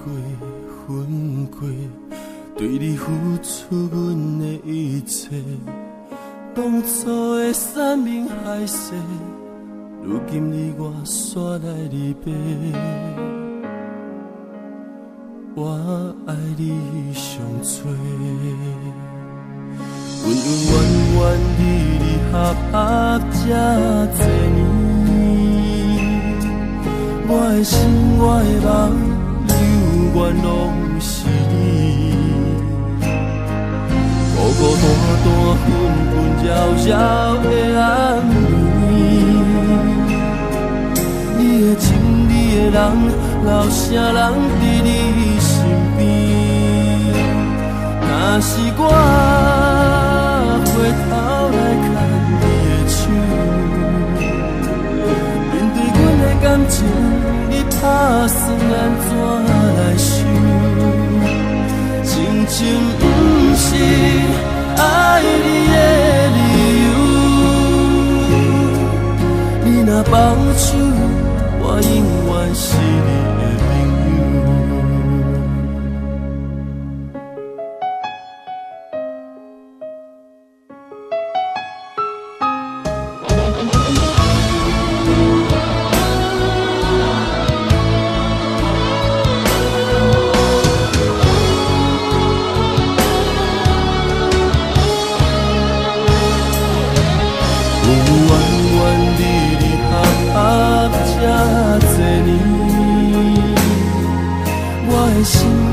过，分过，对你付出阮的一切。当初的山盟海誓，如今你我煞来离别。我爱你上多，恩恩怨怨，离合合这多年，我的心我的梦，永远拢是你。孤孤单单，分分扰扰的暗暝，你的情，你的人。老啥人伫你身边？若是我回头来看你的手，面对阮的感情，你打算安怎来想？真情不是爱你的理由，你若放手，我永远是你。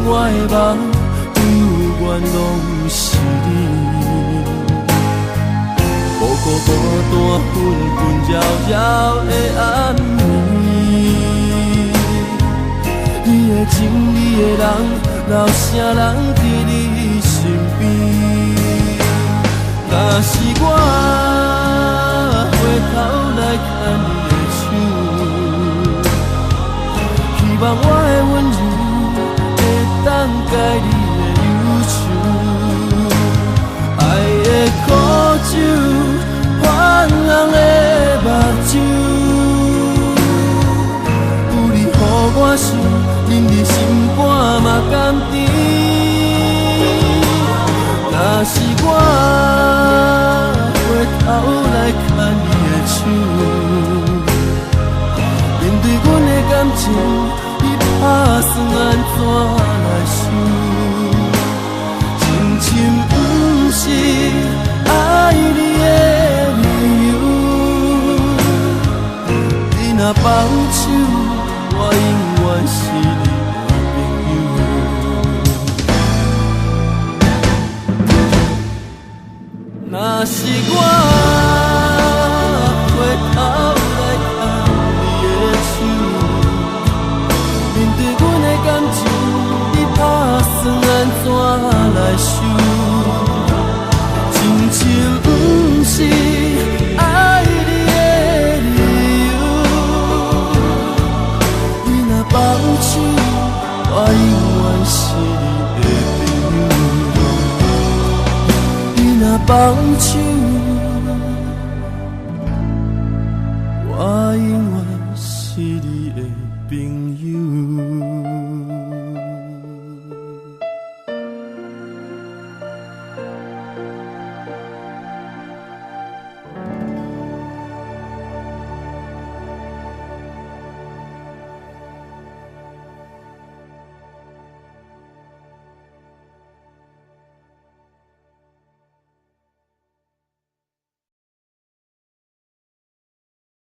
我的梦，永远拢是你。孤孤单单，分分扰扰的暗暝，你的情，你的人，老啥人伫你身边？若是我回头来看你的手，希望我的温柔。当解你的忧愁，爱的苦酒，泛红的目睭，有你予我想，忍你心肝嘛甘甜。若是我回头来看你的手，面对阮的感情，你打算安怎？真情不是爱你的理由，你若放手，我永远是你的朋友。若是我回头来看你的手，面对阮的感情。打算安怎来想？真情不是爱你的理由，你若放手，我永远是你的朋友。你若放手，我永远是你的朋友。